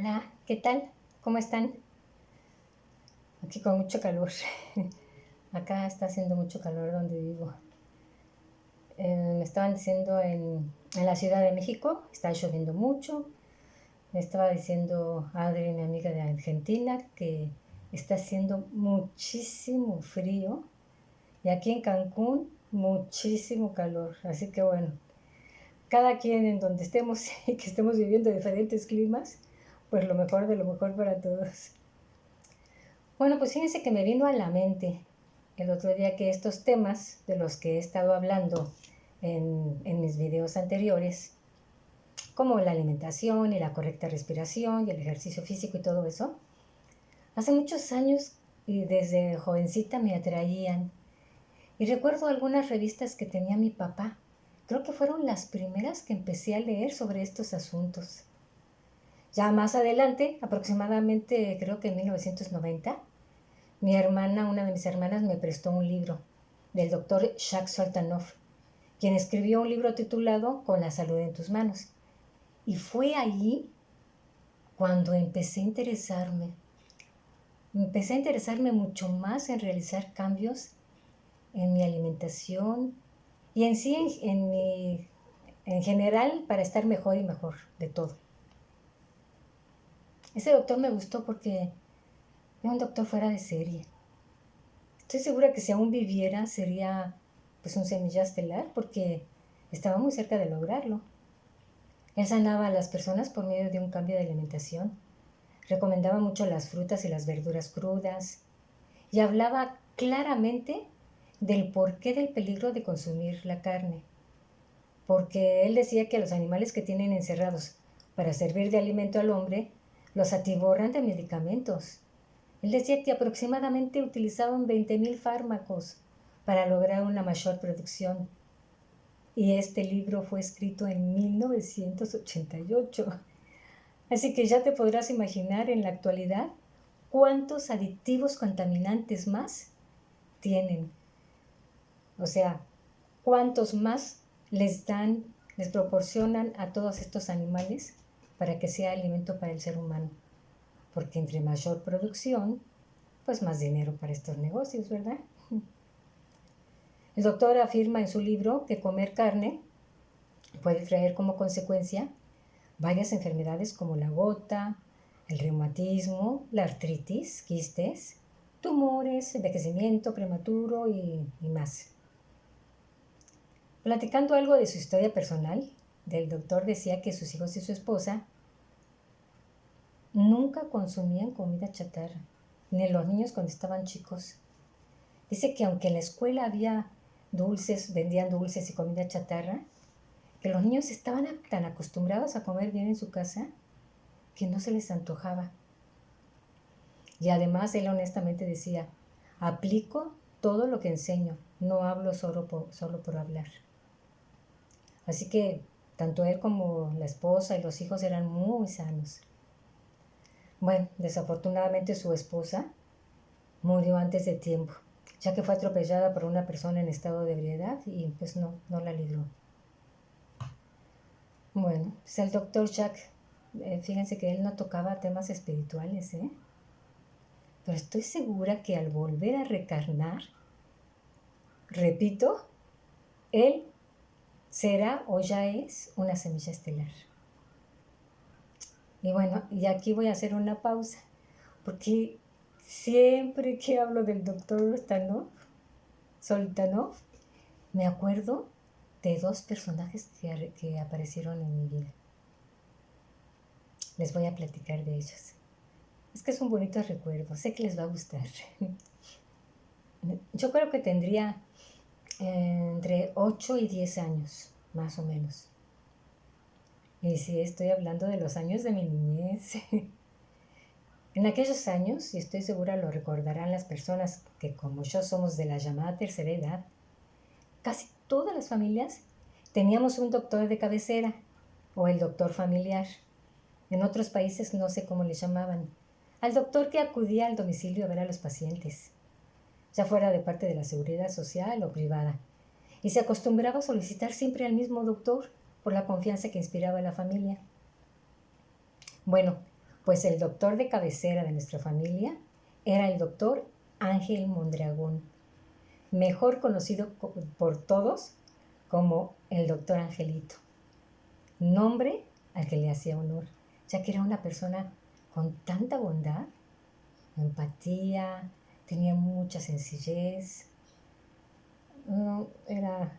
Hola, ¿qué tal? ¿Cómo están? Aquí con mucho calor. Acá está haciendo mucho calor donde vivo. Me estaban diciendo en la Ciudad de México, está lloviendo mucho. Me estaba diciendo Adri, mi amiga de Argentina, que está haciendo muchísimo frío. Y aquí en Cancún, muchísimo calor. Así que bueno, cada quien en donde estemos y que estemos viviendo diferentes climas, pues lo mejor de lo mejor para todos. Bueno, pues fíjense que me vino a la mente el otro día que estos temas de los que he estado hablando en mis videos anteriores, como la alimentación y la correcta respiración y el ejercicio físico y todo eso, hace muchos años y desde jovencita me atraían. Y recuerdo algunas revistas que tenía mi papá. Creo que fueron las primeras que empecé a leer sobre estos asuntos. Ya más adelante, aproximadamente creo que en 1990, una de mis hermanas me prestó un libro del doctor Jacques Soltanov, quien escribió un libro titulado Con la salud en tus manos. Y fue allí cuando empecé a interesarme mucho más en realizar cambios en mi alimentación y en sí, en general, para estar mejor y mejor de todo. Ese doctor me gustó porque era un doctor fuera de serie. Estoy segura que si aún viviera sería pues un semilla estelar porque estaba muy cerca de lograrlo. Él sanaba a las personas por medio de un cambio de alimentación. Recomendaba mucho las frutas y las verduras crudas y hablaba claramente del porqué del peligro de consumir la carne. Porque él decía que los animales que tienen encerrados para servir de alimento al hombre los atiborran de medicamentos. Él decía que aproximadamente utilizaban 20,000 fármacos para lograr una mayor producción. Y este libro fue escrito en 1988. Así que ya te podrás imaginar en la actualidad cuántos aditivos contaminantes más tienen. O sea, cuántos más les proporcionan a todos estos animales para que sea alimento para el ser humano. Porque entre mayor producción, pues más dinero para estos negocios, ¿verdad? El doctor afirma en su libro que comer carne puede traer como consecuencia varias enfermedades como la gota, el reumatismo, la artritis, quistes, tumores, envejecimiento prematuro y más. Platicando algo de su historia personal, el doctor decía que sus hijos y su esposa nunca consumían comida chatarra, ni los niños cuando estaban chicos. Dice que aunque en la escuela había dulces, vendían dulces y comida chatarra, que los niños estaban tan acostumbrados a comer bien en su casa que no se les antojaba. Y además él honestamente decía, aplico todo lo que enseño, no hablo solo por hablar. Así que tanto él como la esposa y los hijos eran muy sanos. Bueno, desafortunadamente su esposa murió antes de tiempo, ya que fue atropellada por una persona en estado de ebriedad y pues no la libró. Bueno, pues el doctor Jack, fíjense que él no tocaba temas espirituales, pero estoy segura que al volver a reencarnar, repito, él será o ya es una semilla estelar. Y bueno, y aquí voy a hacer una pausa, porque siempre que hablo del doctor Soltanov, me acuerdo de dos personajes que aparecieron en mi vida. Les voy a platicar de ellos. Es que es un bonito recuerdo, sé que les va a gustar. Yo creo que tendría entre 8 y 10 años, más o menos. Y sí, estoy hablando de los años de mi niñez. En aquellos años, y estoy segura lo recordarán las personas que como yo somos de la llamada tercera edad, casi todas las familias teníamos un doctor de cabecera o el doctor familiar. En otros países no sé cómo le llamaban. Al doctor que acudía al domicilio a ver a los pacientes, ya fuera de parte de la seguridad social o privada. Y se acostumbraba a solicitar siempre al mismo doctor por la confianza que inspiraba a la familia. Bueno, Pues el doctor de cabecera de nuestra familia era el doctor Ángel Mondragón, mejor conocido por todos como el doctor Angelito, nombre al que le hacía honor, ya que era una persona con tanta bondad, empatía, tenía mucha sencillez. No, era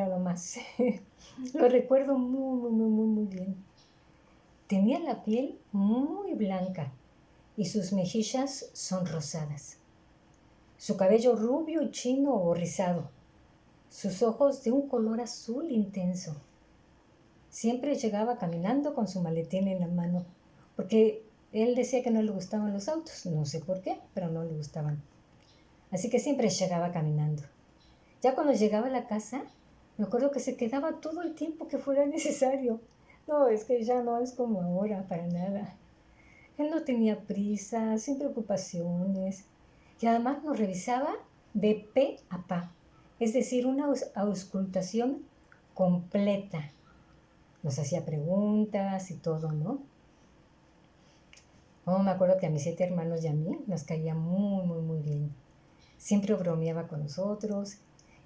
lo más. Lo recuerdo muy bien. Tenía la piel muy blanca y sus mejillas son rosadas. Su cabello rubio y chino o rizado. Sus ojos de un color azul intenso. Siempre llegaba caminando con su maletín en la mano, porque él decía que no le gustaban los autos. No sé por qué, pero no le gustaban. Así que siempre llegaba caminando. Ya cuando llegaba a la casa, me acuerdo que se quedaba todo el tiempo que fuera necesario. No, es que ya no es como ahora, para nada. Él no tenía prisa, sin preocupaciones. Y además nos revisaba de pe a pa. Es decir, una auscultación completa. Nos hacía preguntas y todo, ¿no? Oh, me acuerdo que a mis 7 hermanos y a mí nos caía muy bien. Siempre bromeaba con nosotros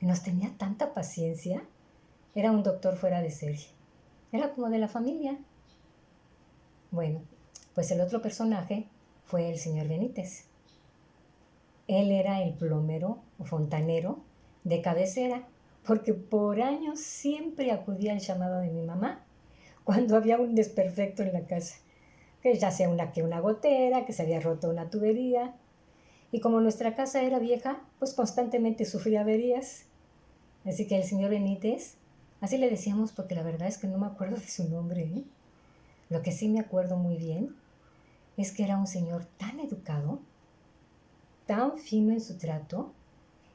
y nos tenía tanta paciencia. Era un doctor fuera de serie. Era como de la familia. Bueno, pues el otro personaje fue el señor Benítez. Él era el plomero o fontanero de cabecera, porque por años siempre acudía al llamado de mi mamá cuando había un desperfecto en la casa, que ya sea una gotera, que se había roto una tubería. Y como nuestra casa era vieja, pues constantemente sufría averías. Así que el señor Benítez, así le decíamos porque la verdad es que no me acuerdo de su nombre, ¿eh? Lo que sí me acuerdo muy bien es que era un señor tan educado, tan fino en su trato,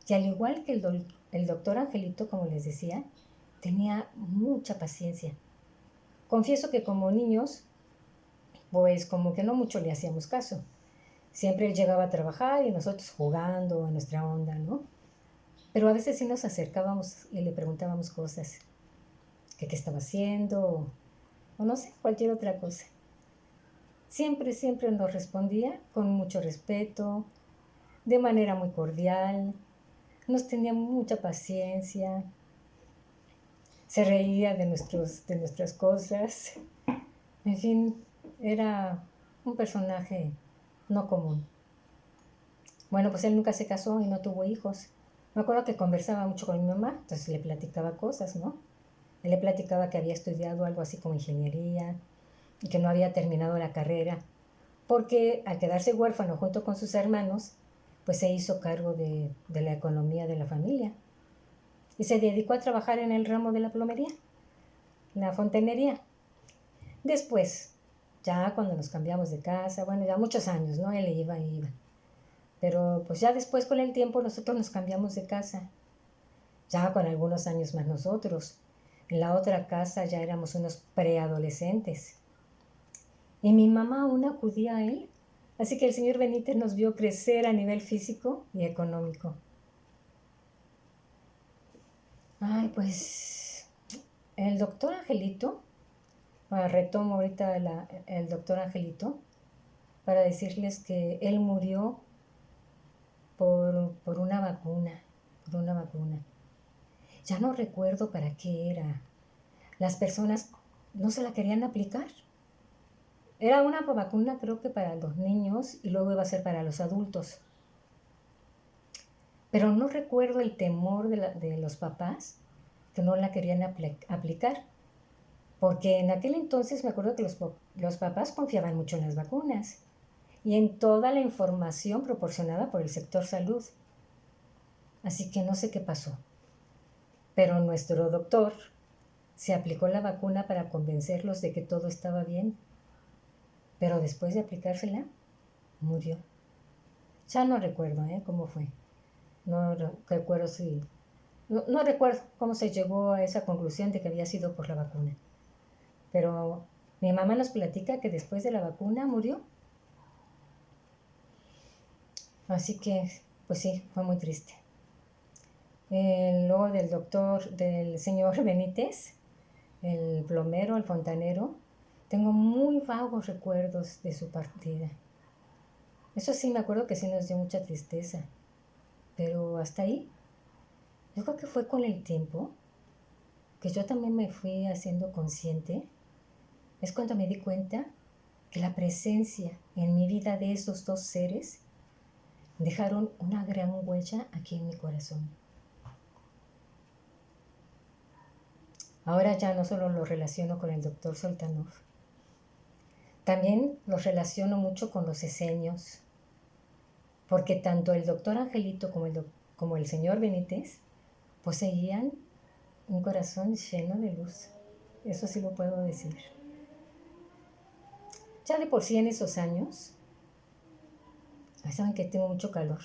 y al igual que el doctor Angelito, como les decía, tenía mucha paciencia. Confieso que como niños, pues como que no mucho le hacíamos caso. Siempre él llegaba a trabajar y nosotros jugando a nuestra onda, ¿no? Pero a veces sí nos acercábamos y le preguntábamos cosas, que qué estaba haciendo, o no sé, cualquier otra cosa. Siempre nos respondía con mucho respeto, de manera muy cordial, nos tenía mucha paciencia, se reía de nuestras cosas. En fin, era un personaje no común. Bueno, pues él nunca se casó y no tuvo hijos. Me acuerdo que conversaba mucho con mi mamá, entonces le platicaba cosas, ¿no? Él le platicaba que había estudiado algo así como ingeniería y que no había terminado la carrera, porque al quedarse huérfano junto con sus hermanos, pues se hizo cargo de la economía de la familia y se dedicó a trabajar en el ramo de la plomería, la fontanería. Después, ya cuando nos cambiamos de casa, bueno, ya muchos años, ¿no? Él iba y iba. Pero pues ya después con el tiempo nosotros nos cambiamos de casa, ya con algunos años más nosotros. En la otra casa ya éramos unos preadolescentes. Y mi mamá aún acudía a él. Así que el señor Benítez nos vio crecer a nivel físico y económico. Ay, pues el doctor Angelito, retomo ahorita el doctor Angelito, para decirles que él murió por una vacuna. Ya no recuerdo para qué era. Las personas no se la querían aplicar. Era una vacuna creo que para los niños y luego iba a ser para los adultos. Pero no recuerdo el temor de los papás que no la querían aplicar. Porque en aquel entonces me acuerdo que los papás confiaban mucho en las vacunas y en toda la información proporcionada por el sector salud. Así que no sé qué pasó. Pero nuestro doctor se aplicó la vacuna para convencerlos de que todo estaba bien. Pero después de aplicársela, murió. Ya no recuerdo cómo fue. No recuerdo si... No recuerdo cómo se llegó a esa conclusión de que había sido por la vacuna. Pero mi mamá nos platica que después de la vacuna murió. Así que, pues sí, fue muy triste. Luego del señor Benítez, el plomero, el fontanero, Tengo muy vagos recuerdos de su partida. Eso sí, me acuerdo que sí nos dio mucha tristeza, pero hasta ahí. Yo creo que fue con el tiempo que yo también me fui haciendo consciente. Es cuando me di cuenta que la presencia en mi vida de esos dos seres dejaron una gran huella aquí en mi corazón. Ahora ya no solo lo relaciono con el doctor Soltanov, también los relaciono mucho con los esenios, porque tanto el doctor Angelito como el señor Benítez poseían un corazón lleno de luz. Eso sí lo puedo decir. Ya de por sí en esos años, saben que tengo mucho calor.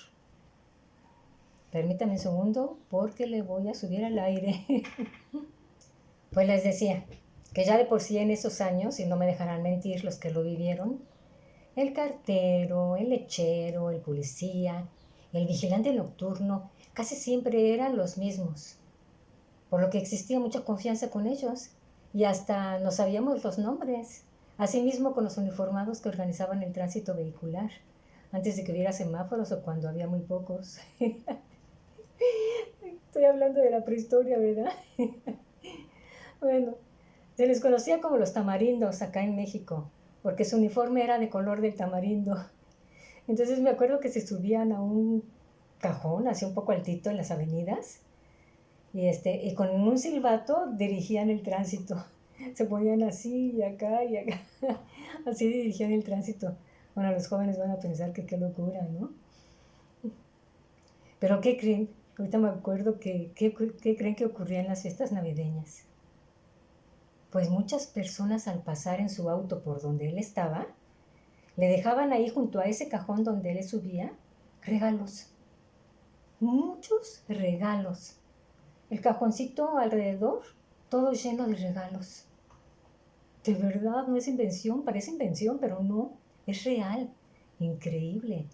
Permítame un segundo porque le voy a subir al aire. Pues les decía que ya de por sí en esos años, y no me dejarán mentir los que lo vivieron, el cartero, el lechero, el policía, el vigilante nocturno, casi siempre eran los mismos, por lo que existía mucha confianza con ellos y hasta nos sabíamos los nombres, asimismo con los uniformados que organizaban el tránsito vehicular, antes de que hubiera semáforos o cuando había muy pocos. Estoy hablando de la prehistoria, ¿verdad? Bueno, se les conocía como los tamarindos acá en México, porque su uniforme era de color del tamarindo. Entonces me acuerdo que se subían a un cajón, así un poco altito en las avenidas, y con un silbato dirigían el tránsito. Se ponían así y acá, así dirigían el tránsito. Bueno, los jóvenes van a pensar que qué locura, ¿no? Pero ¿qué creen? Ahorita me acuerdo ¿qué creen que ocurría en las fiestas navideñas? Pues muchas personas al pasar en su auto por donde él estaba, le dejaban ahí junto a ese cajón donde él subía regalos. Muchos regalos. El cajoncito alrededor, todo lleno de regalos. De verdad, no es invención, parece invención, pero no, es real. Increíble.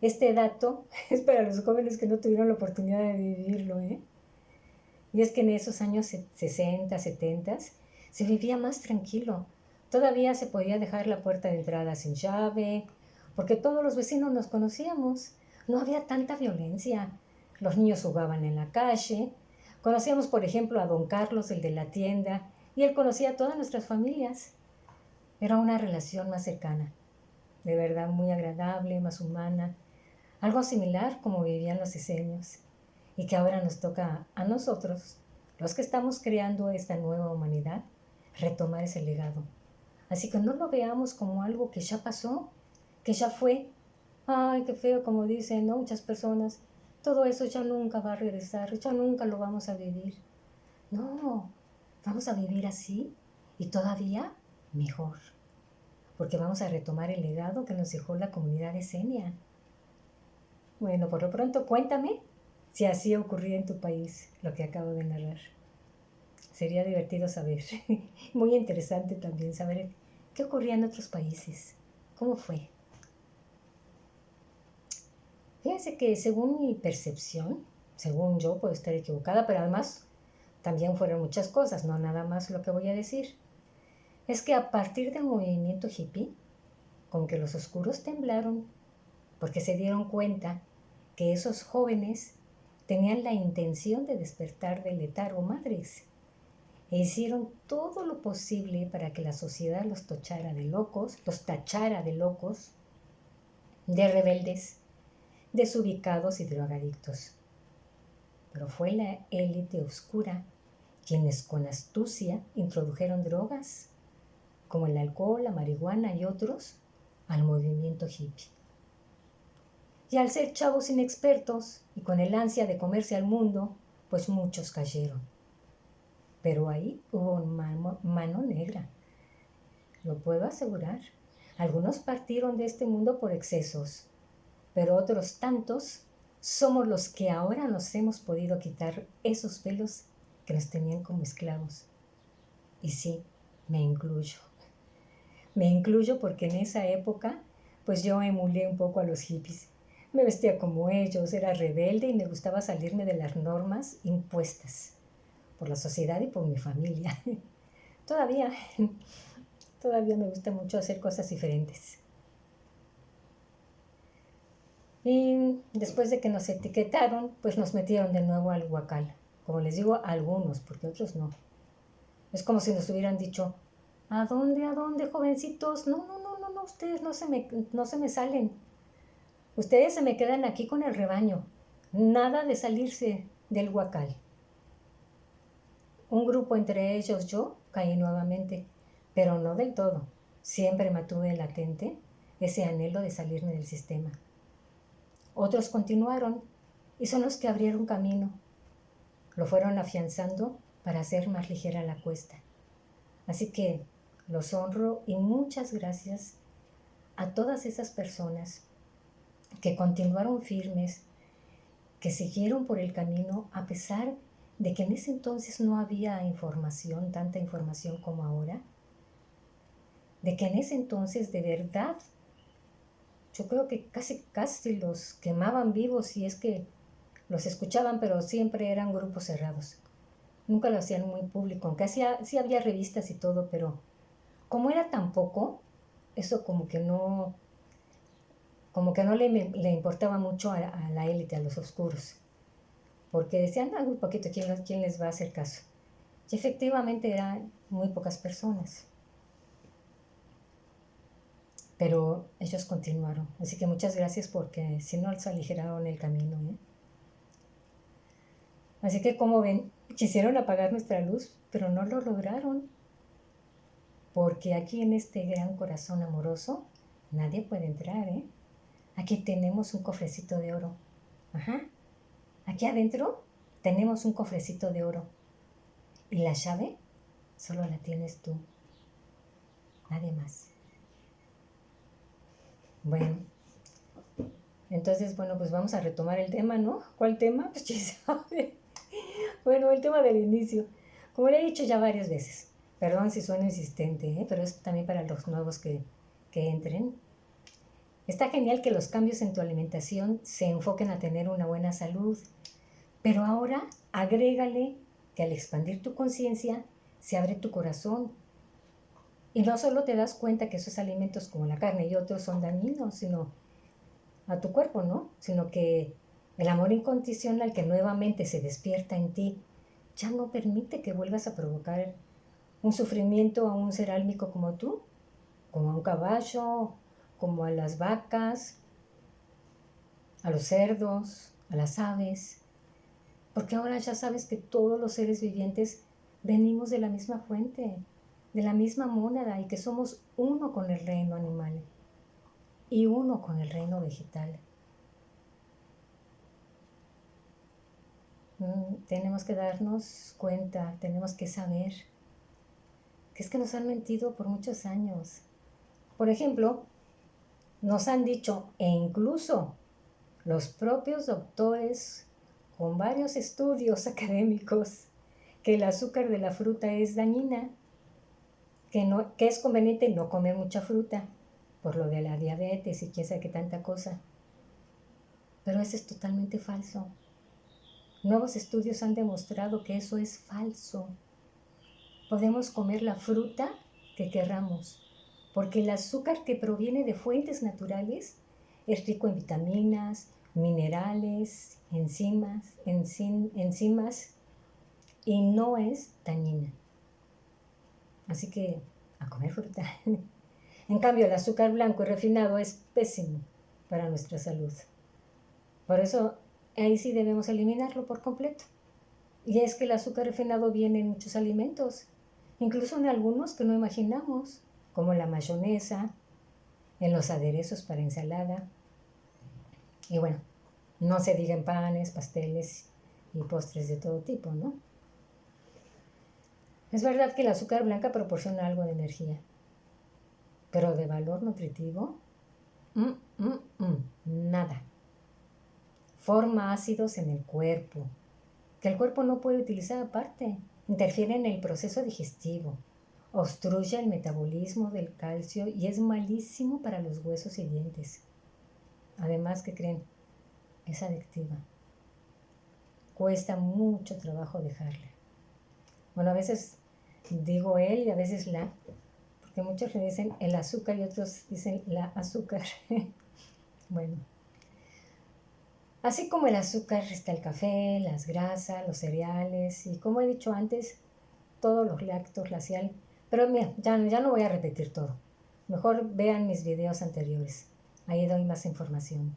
Este dato es para los jóvenes que no tuvieron la oportunidad de vivirlo, ¿eh? Y es que en esos años 60, 70 se vivía más tranquilo. Todavía se podía dejar la puerta de entrada sin llave, porque todos los vecinos nos conocíamos. No había tanta violencia. Los niños jugaban en la calle. Conocíamos, por ejemplo, a don Carlos, el de la tienda, y él conocía a todas nuestras familias. Era una relación más cercana, de verdad muy agradable, más humana, algo similar como vivían los diseños, y que ahora nos toca a nosotros, los que estamos creando esta nueva humanidad, retomar ese legado. Así que no lo veamos como algo que ya pasó, que ya fue. Ay, qué feo, como dicen, ¿no? Muchas personas, todo eso ya nunca va a regresar, ya nunca lo vamos a vivir. No, vamos a vivir así y todavía mejor, porque vamos a retomar el legado que nos dejó la comunidad de Senia. Bueno, por lo pronto cuéntame si así ocurría en tu país lo que acabo de narrar. Sería divertido saber. Muy interesante también saber qué ocurría en otros países. ¿Cómo fue? Fíjense que según mi percepción, según yo puedo estar equivocada, pero además también fueron muchas cosas, no nada más lo que voy a decir. Es que a partir del movimiento hippie, como que los oscuros temblaron, porque se dieron cuenta que esos jóvenes tenían la intención de despertar del letargo Matrix e hicieron todo lo posible para que la sociedad los tachara de locos, de rebeldes, desubicados y drogadictos. Pero fue la élite oscura quienes con astucia introdujeron drogas, como el alcohol, la marihuana y otros, al movimiento hippie. Y al ser chavos inexpertos y con el ansia de comerse al mundo, pues muchos cayeron. Pero ahí hubo mano negra, lo puedo asegurar. Algunos partieron de este mundo por excesos, pero otros tantos somos los que ahora nos hemos podido quitar esos velos que nos tenían como esclavos. Y sí, me incluyo. Me incluyo porque en esa época, pues yo emulé un poco a los hippies. Me vestía como ellos, era rebelde y me gustaba salirme de las normas impuestas por la sociedad y por mi familia. Todavía. Todavía me gusta mucho hacer cosas diferentes. Y después de que nos etiquetaron, pues nos metieron de nuevo al huacal. Como les digo, algunos, porque otros no. Es como si nos hubieran dicho, a dónde, jovencitos? No, ustedes no se me salen. Ustedes se me quedan aquí con el rebaño. Nada de salirse del huacal. Un grupo, entre ellos yo, caí nuevamente, pero no del todo. Siempre mantuve latente ese anhelo de salirme del sistema. Otros continuaron y son los que abrieron camino. Lo fueron afianzando para hacer más ligera la cuesta. Así que los honro y muchas gracias a todas esas personas que continuaron firmes, que siguieron por el camino a pesar de que en ese entonces no había información, tanta información como ahora, de que en ese entonces de verdad yo creo que casi los quemaban vivos si es que los escuchaban, pero siempre eran grupos cerrados. Nunca lo hacían muy público, aunque sí había revistas y todo, pero como era tan poco, eso como que no le importaba mucho a la élite, a los oscuros, porque decían, muy poquito, ¿quién les va a hacer caso? Y efectivamente eran muy pocas personas. Pero ellos continuaron. Así que muchas gracias porque si no se aligeraron el camino. Así que como ven, quisieron apagar nuestra luz, pero no lo lograron. Porque aquí en este gran corazón amoroso, nadie puede entrar, ¿eh? Aquí tenemos un cofrecito de oro. Ajá. Aquí adentro tenemos un cofrecito de oro. Y la llave solo la tienes tú. Nadie más. Bueno, entonces, pues vamos a retomar el tema, ¿no? ¿Cuál tema? Pues quién sabe. Bueno, el tema del inicio. Como le he dicho ya varias veces, perdón si sueno insistente, pero es también para los nuevos que entren. Está genial que los cambios en tu alimentación se enfoquen a tener una buena salud, pero ahora agrégale que al expandir tu conciencia se abre tu corazón. Y no solo te das cuenta que esos alimentos como la carne y otros son dañinos, sino a tu cuerpo, ¿no? Sino que el amor incondicional que nuevamente se despierta en ti ya no permite que vuelvas a provocar un sufrimiento a un ser álmico como tú, como a un caballo, como a las vacas, a los cerdos, a las aves, porque ahora ya sabes que todos los seres vivientes venimos de la misma fuente, de la misma mónada y que somos uno con el reino animal y uno con el reino vegetal. Tenemos que darnos cuenta, tenemos que saber que es que nos han mentido por muchos años. Por ejemplo, nos han dicho, e incluso los propios doctores con varios estudios académicos, que el azúcar de la fruta es dañina, que es conveniente no comer mucha fruta, por lo de la diabetes y quién sabe qué tanta cosa. Pero eso es totalmente falso. Nuevos estudios han demostrado que eso es falso. Podemos comer la fruta que querramos, porque el azúcar que proviene de fuentes naturales es rico en vitaminas, minerales, enzimas y no es dañina. Así que a comer fruta. En cambio, el azúcar blanco y refinado es pésimo para nuestra salud. Por eso ahí sí debemos eliminarlo por completo. Y es que el azúcar refinado viene en muchos alimentos, incluso en algunos que no imaginamos, como la mayonesa, en los aderezos para ensalada. Y bueno, no se diga en panes, pasteles y postres de todo tipo, ¿no? Es verdad que el azúcar blanca proporciona algo de energía, pero de valor nutritivo, nada. Forma ácidos en el cuerpo, que el cuerpo no puede utilizar aparte. Interfiere en el proceso digestivo, obstruye el metabolismo del calcio y es malísimo para los huesos y dientes. Además, ¿qué creen? Es adictiva. Cuesta mucho trabajo dejarla. Bueno, a veces digo él y a veces la, porque porque muchos le dicen el azúcar y otros dicen la azúcar. Bueno, así como el azúcar está el café, las grasas, los cereales y como he dicho antes, todos los lácteos, la sal. Pero mira, ya no voy a repetir todo. Mejor vean mis videos anteriores. Ahí doy más información.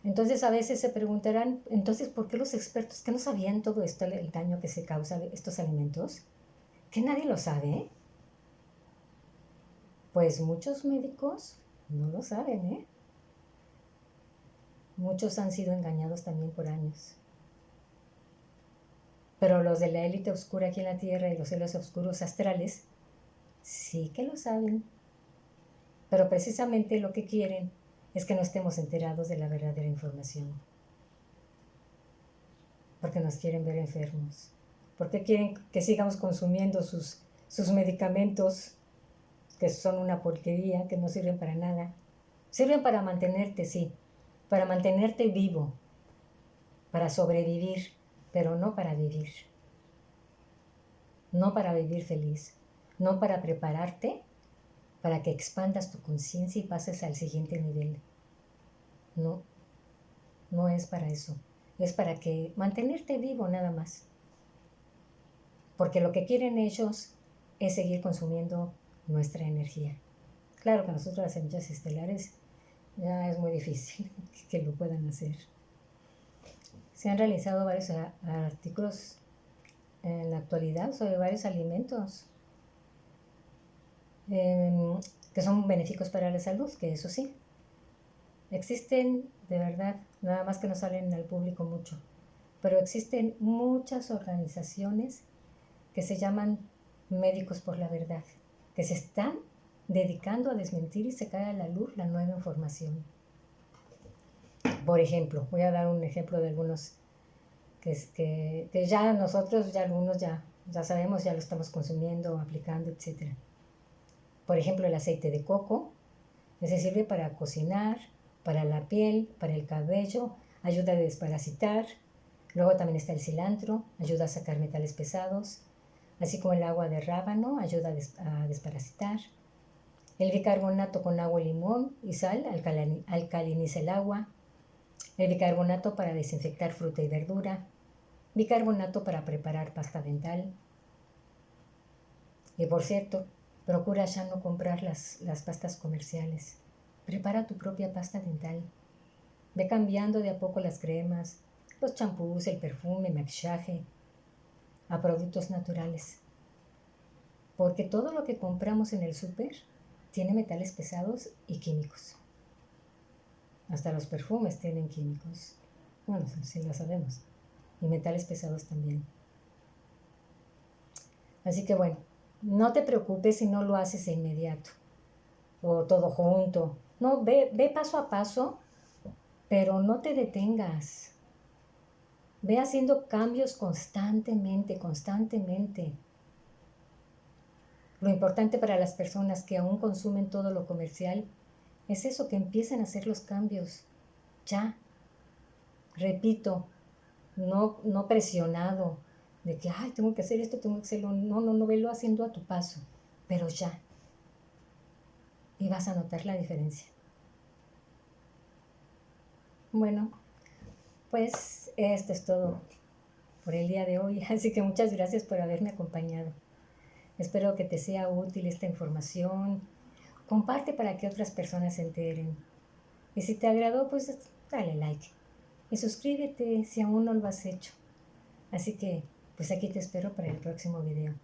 Entonces a veces se preguntarán, entonces, ¿por qué los expertos que no sabían todo esto, el daño que se causa de estos alimentos? ¿Que nadie lo sabe? Pues muchos médicos no lo saben, ¿eh? Muchos han sido engañados también por años. Pero los de la élite oscura aquí en la Tierra y los cielos oscuros astrales sí que lo saben. Pero precisamente lo que quieren es que no estemos enterados de la verdadera información. Porque nos quieren ver enfermos. Porque quieren que sigamos consumiendo sus medicamentos, que son una porquería, que no sirven para nada. Sirven para mantenerte, sí, para mantenerte vivo, para sobrevivir, pero no para vivir. No para vivir feliz, no para prepararte para que expandas tu conciencia y pases al siguiente nivel. No, no es para eso. Es para que mantenerte vivo nada más. Porque lo que quieren ellos es seguir consumiendo nuestra energía. Claro que nosotros las semillas estelares ya es muy difícil que lo puedan hacer. Se han realizado varios artículos en la actualidad sobre varios alimentos que son benéficos para la salud, que eso sí, existen de verdad, nada más que no salen al público mucho, pero existen muchas organizaciones que se llaman Médicos por la Verdad, que se están dedicando a desmentir y sacar a la luz la nueva información. Por ejemplo, voy a dar un ejemplo de algunos que ya nosotros, ya algunos ya sabemos, ya lo estamos consumiendo, aplicando, etc. Por ejemplo, el aceite de coco, ese sirve para cocinar, para la piel, para el cabello, ayuda a desparasitar. Luego también está el cilantro, ayuda a sacar metales pesados, así como el agua de rábano, ayuda a desparasitar. El bicarbonato con agua, limón y sal alcaliniza el agua. El bicarbonato para desinfectar fruta y verdura. Bicarbonato para preparar pasta dental. Y por cierto, procura ya no comprar las pastas comerciales. Prepara tu propia pasta dental. Ve cambiando de a poco las cremas, los champús, el perfume, el maquillaje, a productos naturales. Porque todo lo que compramos en el súper tiene metales pesados y químicos. Hasta los perfumes tienen químicos. Bueno, sí lo sabemos. Y metales pesados también. Así que bueno, no te preocupes si no lo haces de inmediato. O todo junto. No, ve paso a paso, pero no te detengas. Ve haciendo cambios constantemente. Lo importante para las personas que aún consumen todo lo comercial es eso, que empiecen a hacer los cambios. Ya. Repito, no presionado de que, ay, tengo que hacer esto, tengo que hacerlo. No, velo haciendo a tu paso, pero ya. Y vas a notar la diferencia. Bueno, pues esto es todo por el día de hoy, así que muchas gracias por haberme acompañado. Espero que te sea útil esta información. Comparte para que otras personas se enteren. Y si te agradó, pues dale like. Y suscríbete si aún no lo has hecho. Así que, pues aquí te espero para el próximo video.